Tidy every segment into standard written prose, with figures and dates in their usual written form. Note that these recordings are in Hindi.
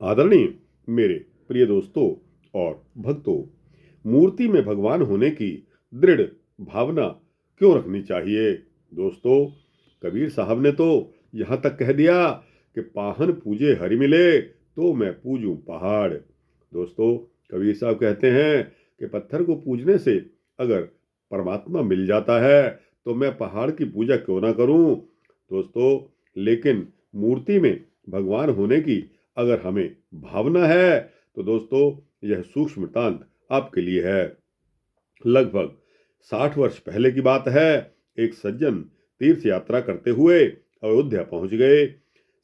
आदरणीय मेरे प्रिय दोस्तों और भक्तों, मूर्ति में भगवान होने की दृढ़ भावना क्यों रखनी चाहिए? दोस्तों, कबीर साहब ने तो यहाँ तक कह दिया कि पाहन पूजे हरि मिले तो मैं पूजूं पहाड़। दोस्तों, कबीर साहब कहते हैं कि पत्थर को पूजने से अगर परमात्मा मिल जाता है तो मैं पहाड़ की पूजा क्यों ना करूं? दोस्तों, लेकिन मूर्ति में भगवान होने की अगर हमें भावना है तो दोस्तों, यह सूक्ष्म वृत्तांत आपके लिए है। लगभग 60 वर्ष पहले की बात है। एक सज्जन तीर्थ यात्रा करते हुए अयोध्या पहुंच गए।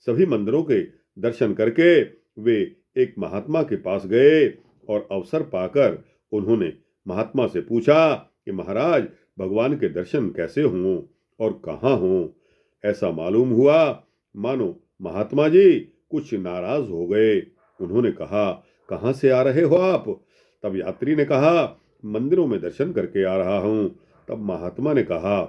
सभी मंदिरों के दर्शन करके वे एक महात्मा के पास गए और अवसर पाकर उन्होंने महात्मा से पूछा कि महाराज, भगवान के दर्शन कैसे हों और कहाँ हों? ऐसा मालूम हुआ मानो महात्मा जी कुछ नाराज हो गए। उन्होंने कहा, कहाँ से आ रहे हो आप? तब यात्री ने कहा, मंदिरों में दर्शन करके आ रहा हूं। तब महात्मा ने कहा,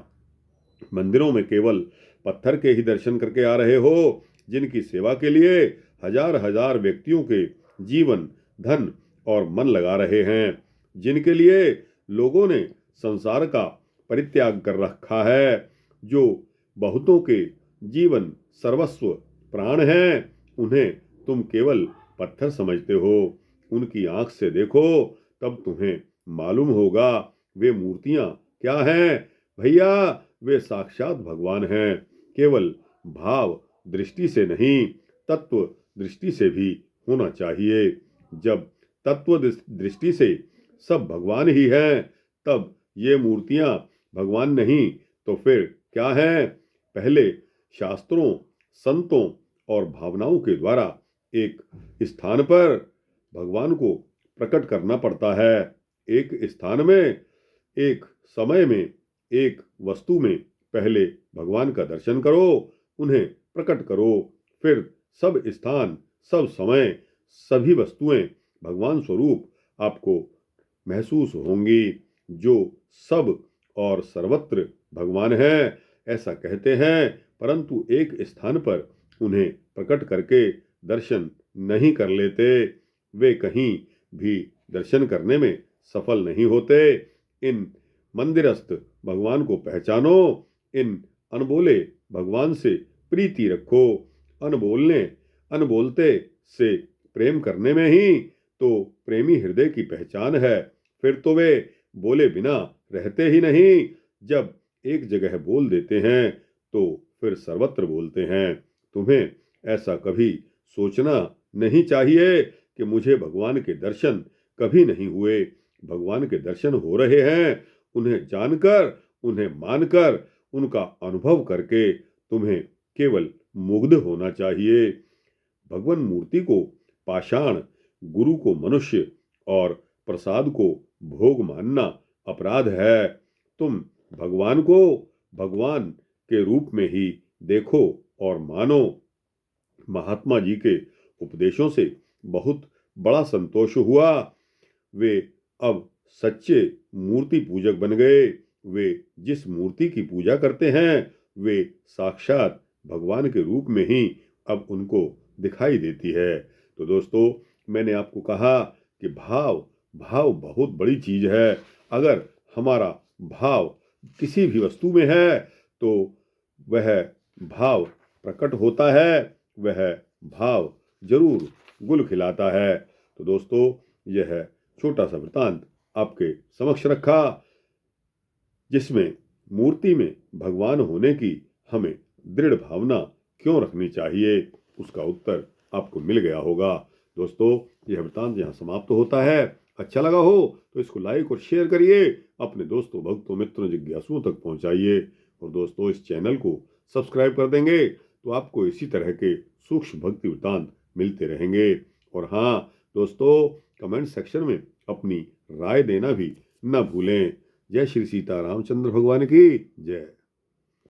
मंदिरों में केवल पत्थर के ही दर्शन करके आ रहे हो, जिनकी सेवा के लिए हजार हजार व्यक्तियों के जीवन, धन और मन लगा रहे हैं, जिनके लिए लोगों ने संसार का परित्याग कर रखा है, जो बहुतों के जीवन सर्वस्व प्राण हैं, उन्हें तुम केवल पत्थर समझते हो। उनकी आंख से देखो, तब तुम्हें मालूम होगा वे मूर्तियां क्या हैं। भैया, वे साक्षात भगवान हैं। केवल भाव दृष्टि से नहीं, तत्व दृष्टि से भी होना चाहिए। जब तत्व दृष्टि से सब भगवान ही हैं, तब ये मूर्तियां भगवान नहीं तो फिर क्या है? पहले शास्त्रों, संतों और भावनाओं के द्वारा एक स्थान पर भगवान को प्रकट करना पड़ता है। एक स्थान में, एक समय में, एक वस्तु में पहले भगवान का दर्शन करो, उन्हें प्रकट करो, फिर सब स्थान, सब समय, सभी वस्तुएं भगवान स्वरूप आपको महसूस होंगी, जो सब और सर्वत्र भगवान है। ऐसा कहते हैं, परंतु एक स्थान पर उन्हें प्रकट करके दर्शन नहीं कर लेते। वे कहीं भी दर्शन करने में सफल नहीं होते। इन मंदिरस्थ भगवान को पहचानो, इन अनबोले भगवान से प्रीति रखो। अनबोलने, अनबोलते से प्रेम करने में ही तो प्रेमी हृदय की पहचान है। फिर तो वे बोले बिना रहते ही नहीं। जब एक जगह बोल देते हैं तो फिर सर्वत्र बोलते हैं। तुम्हें ऐसा कभी सोचना नहीं चाहिए कि मुझे भगवान के दर्शन कभी नहीं हुए। भगवान के दर्शन हो रहे हैं। उन्हें जानकर, उन्हें मानकर, उनका अनुभव करके तुम्हें केवल मुग्ध होना चाहिए। भगवान मूर्ति को पाषाण, गुरु को मनुष्य और प्रसाद को भोग मानना अपराध है। तुम भगवान को भगवान के रूप में ही देखो और मानो। महात्मा जी के उपदेशों से बहुत बड़ा संतोष हुआ। वे अब सच्चे मूर्ति पूजक बन गए। वे जिस मूर्ति की पूजा करते हैं, वे साक्षात भगवान के रूप में ही अब उनको दिखाई देती है। तो दोस्तों, मैंने आपको कहा कि भाव भाव बहुत बड़ी चीज है। अगर हमारा भाव किसी भी वस्तु में है तो वह भाव प्रकट होता है, वह भाव जरूर गुल खिलाता है। तो दोस्तों, यह छोटा सा वृतांत आपके समक्ष रखा, जिसमें मूर्ति में भगवान होने की हमें दृढ़ भावना क्यों रखनी चाहिए, उसका उत्तर आपको मिल गया होगा। दोस्तों, यह वृतांत यहाँ समाप्त होता है। अच्छा लगा हो तो इसको लाइक और शेयर करिए, अपने दोस्तों, भक्तों, मित्रों, जिज्ञासुओं तक पहुंचाइए। और दोस्तों, इस चैनल को सब्सक्राइब कर देंगे तो आपको इसी तरह के सूक्ष्म भक्ति वृतांत मिलते रहेंगे। और हाँ दोस्तों, कमेंट सेक्शन में अपनी राय देना भी न भूलें। जय श्री सीता रामचंद्र भगवान की जय।